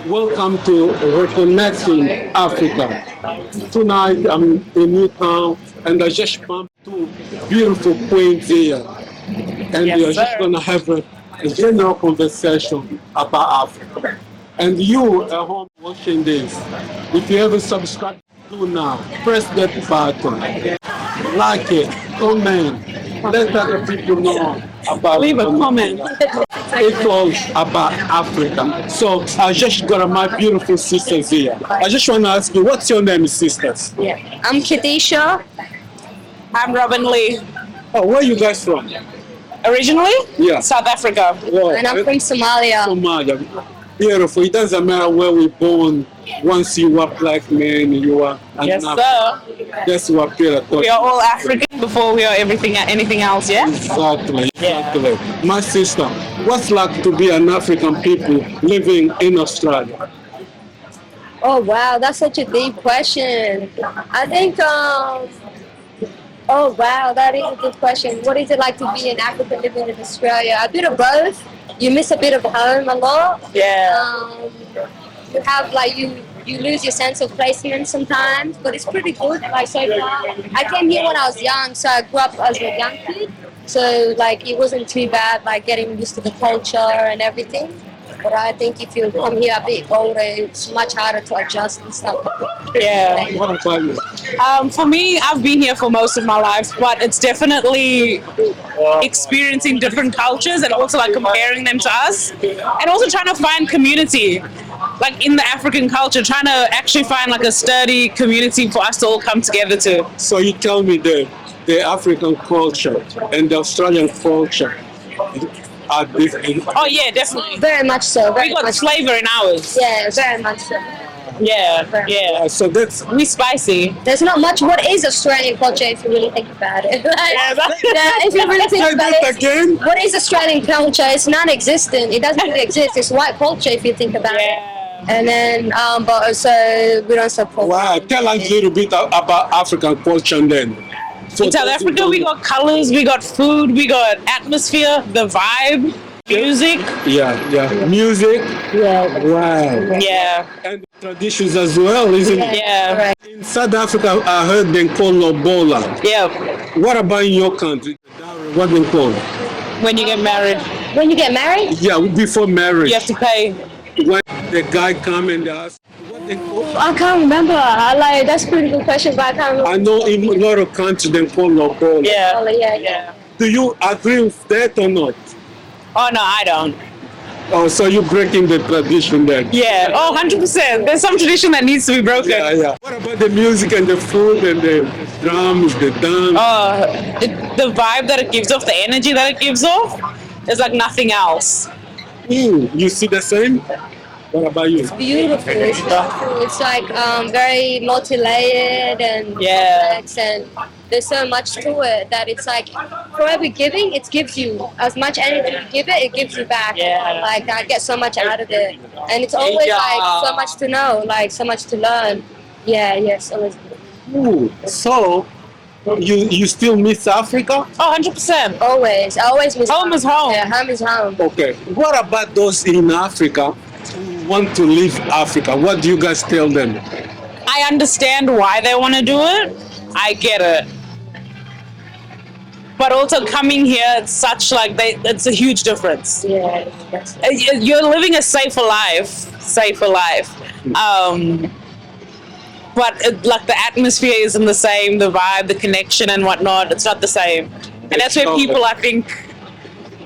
Welcome to Reconnecting Africa. Tonight I'm in Newtown and I just bumped two beautiful queens here. And we are just going to have a general conversation about Africa. And you at home watching this, if you haven't subscribed, do now. Press that button, like it, comment, let other people know about Leave a comment. It's all about Africa. So I just got my beautiful sisters here. I just want to ask you, what's your name, sisters? I'm Kadisha. I'm Robin Lee. Oh, where are you guys from? Originally? Yeah. South Africa. Wow. And I'm from Somalia. Somalia. Beautiful. It doesn't matter where we're born. Once you are black man, you are an Yes, African. sir. That's what Peter thought. We are all African before we are anything else, yeah? Exactly. My sister, what's like to be an African people living in Australia? Oh wow, that's such a deep question. I think oh wow, that is a good question. What is it like to be an African living in Australia? A bit of both. You miss a bit of home a lot. Yeah. You have like you lose your sense of placement sometimes, but it's pretty good. Like so far, I came here when I was young, so I grew up as a young kid. So like it wasn't too bad, like getting used to the culture and everything. But I think if you come here a bit older, it's much harder to adjust and stuff. Yeah. What about you? For me, I've been here for most of my life, but it's definitely experiencing different cultures and also like comparing them to us, and also trying to find community, like in the African culture, trying to actually find like a sturdy community for us to all come together to. So you tell me the African culture and the Australian culture are different. Oh yeah, definitely. Very much so. Very We got much. flavor in ours. Yeah, very much so. Yeah. So that's We spicy. There's not much. What is Australian culture if you really think about it? Yeah, if you really think Say about that it, again. what is Australian culture? It's non-existent. It doesn't really exist. It's white culture if you think about it. Yeah. And then, but so we don't support. Wow, tell us a little bit about African culture then. In South Africa, we got colors, we got food, we got atmosphere, the vibe, music. Yeah. Music. Yeah. Wow. Yeah. And traditions as well, isn't it? Yeah. Right. In South Africa, I heard them call Lobola. Yeah. What about in your country? What they call? When you get married, When you get married, Yeah, before marriage. you have to pay. When the guy come and ask, what they call? I can't remember. That's a pretty good question, but I can't remember. I know in a lot of countries they call Lobola. Yeah. Yeah. Do you agree with that or not? Oh no, I don't. Oh, so you're breaking the tradition then? Yeah. Oh, 100%. There's some tradition that needs to be broken. Yeah. What about the music and the food and the drums, the dance? The vibe that it gives off, the energy that it gives off, is like nothing else. You see the same? What about you? Beautiful. It's beautiful. It's like very multi-layered and Yeah. complex, and there's so much to it that it's like for every giving, it gives you as much energy you give it, it gives you back. Yeah. Like I get so much out of it, and it's always like so much to know, like so much to learn. Yes, always. Ooh, so you still miss Africa? Oh, 100%. Always, I always miss Home is home. Yeah, home is home. Okay. What about those in Africa who want to leave Africa? What do you guys tell them? I understand why they want to do it. I get it. But also coming here, it's such like it's a huge difference. Yeah, that's You're living a safer life. But like the atmosphere isn't the same, the vibe, the connection and whatnot, it's not the same. And that's where people, I think,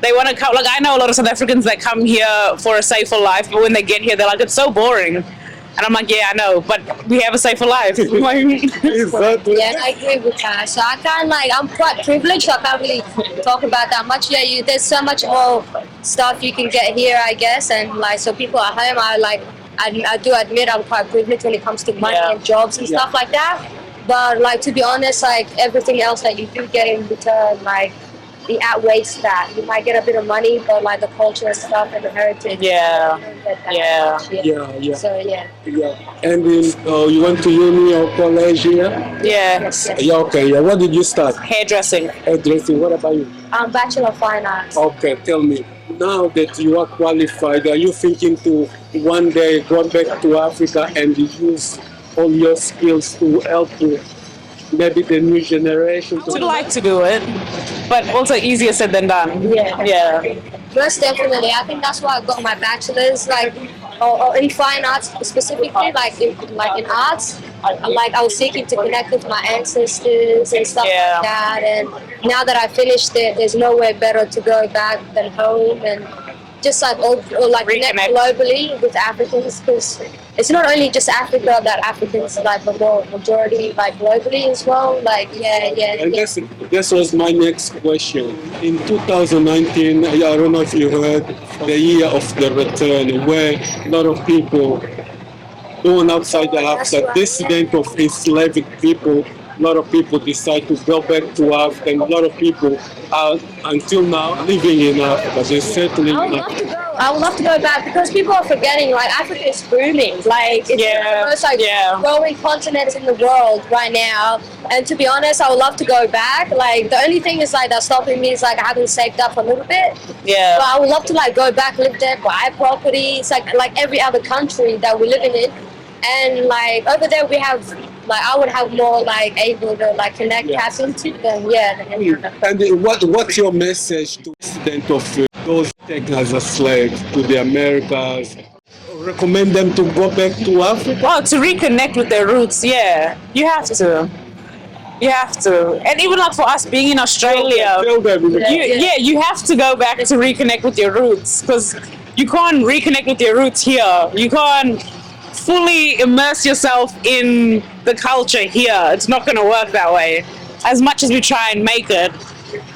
they want to come. Like I know a lot of South Africans that come here for a safer life, but when they get here, they're like, it's so boring. And I'm like, yeah, I know, but we have a safer life. Exactly. Yeah, I agree with that. So I can't I'm quite privileged, so I can't really talk about that much. Yeah, there's so much more stuff you can get here, I guess, and like so people at home, I do admit I'm quite privileged when it comes to money and jobs and stuff like that. But like to be honest, like everything else that you do get in return, like it outweighs that. You might get a bit of money, but like the culture and stuff and the heritage. Yeah. You don't get that Yeah. much, Yeah. So yeah. Yeah. And then you went to uni or college here? Yeah. Yes. Yeah, okay. Yeah. What did you start? Hairdressing. Hairdressing. What about you? Bachelor of Fine Arts. Okay, tell me. Now that you are qualified, are you thinking to one day go back to Africa and use all your skills to help maybe the new generation? I would like to do it, but also easier said than done. Yeah. Yeah. Most definitely. I think that's why I got my bachelor's, like, or in fine arts specifically, like in arts. Like I was seeking to connect with my ancestors and stuff Yeah. like that. And now that I finished it, there's nowhere better to go back than home and just like connect Reconnect. globally with Africans, because it's not only just Africa that Africans like, but more majority like globally as well. Like And this was my next question. In 2019, I don't know if you heard, the year of the return, where a lot of people going outside the That's Africa, right. descendant of enslaved people, a lot of people decide to go back to Africa, and a lot of people are until now living in Africa. They're settling I in would love Africa. to go. I would love to go back because people are forgetting like Africa is booming. Like it's Yeah, the most like yeah. growing continent in the world right now. And to be honest, I would love to go back. Like the only thing is like that's stopping me is like I haven't saved up a little bit. But Yeah. I would love to like go back, live there, buy property. It's like every other country that we're living in. And like over there we have like I would have more like able to like connect Yeah. tap into them. Yeah. Than any other. And what's your message to descendant of those taken as a slave to the Americas? Recommend them to go back to Africa? Well, to reconnect with their roots, yeah. You have to. You have to. And even like for us being in Australia, Tell them. you have to go back to reconnect with your roots because you can't reconnect with your roots here. You can't fully immerse yourself in the culture here. It's not going to work that way. As much as we try and make it,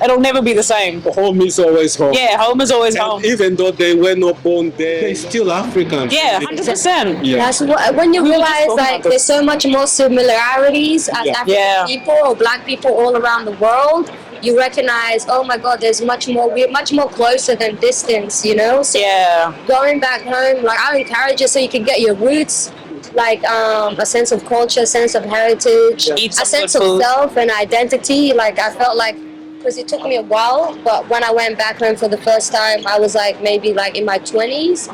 it'll never be the same. Home is always home. Yeah, home is always And home. even though they were not born there, they're still Africans. Yeah, 100%. Yeah. That's what, when you We were just realize talking like about there's so much more similarities as Yeah. African Yeah. people or black people all around the world. You recognize, oh my God, there's much more. We're much more closer than distance, you know. So Yeah. going back home, like I encourage you so you can get your roots, like a sense of culture, sense of heritage, Eat a some sense good of food. self and identity. Like I felt like because it took me a while, but when I went back home for the first time, I was like maybe like in my 20s.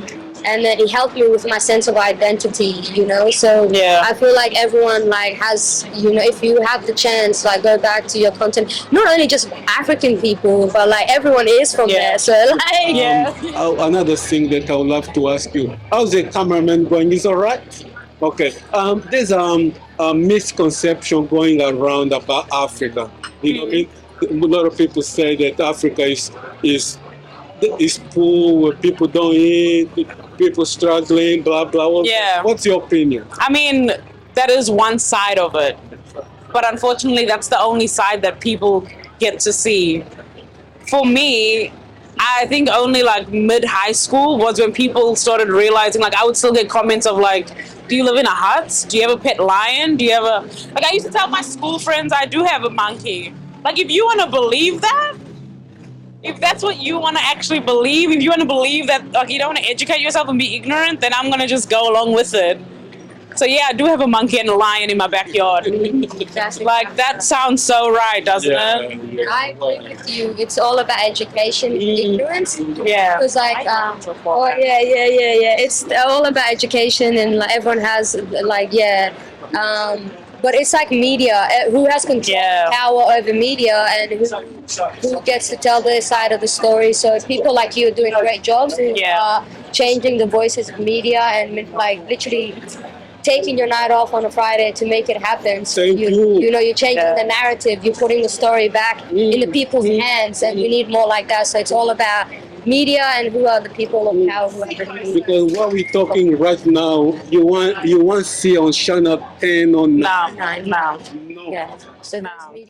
And then it helped me with my sense of identity, you know. So Yeah. I feel like everyone like has, you know, if you have the chance, like go back to your content. Not only just African people, but like everyone is from Yeah. there. So like, Yeah. Another thing that I would love to ask you: how's the cameraman going? Is all right? Okay. There's a misconception going around about Africa. You know, what I mean, a lot of people say that Africa is poor, where people don't eat, people struggling, blah blah. Yeah. What's your opinion? I mean, that is one side of it. But unfortunately, that's the only side that people get to see. For me, I think only like mid-high school was when people started realizing, like I would still get comments of like, do you live in a hut? Do you have a pet lion? Do you have a... Like I used to tell my school friends I do have a monkey. Like if you want to believe that, if that's what you want to actually believe, if you want to believe that like you don't want to educate yourself and be ignorant, then I'm going to just go along with it. So yeah, I do have a monkey and a lion in my backyard. Exactly. Like that sounds so right, doesn't it? I agree with you. It's all about education, ignorance. Yeah. Because like, oh yeah. It's all about education, and like everyone has like but it's like media. Who has control, Yeah. power over media, and who gets to tell their side of the story? So people like you are doing great jobs who Yeah. are changing the voices of media and like literally taking your night off on a Friday to make it happen. So Thank you. you know, you're changing Yeah. the narrative. You're putting the story back in the people's hands, and we need more like that. So it's all about media and who are the people of power who have the media. Because what we're talking right now, you want to see on Channel 10 on No. No. no. Yeah. So No. media.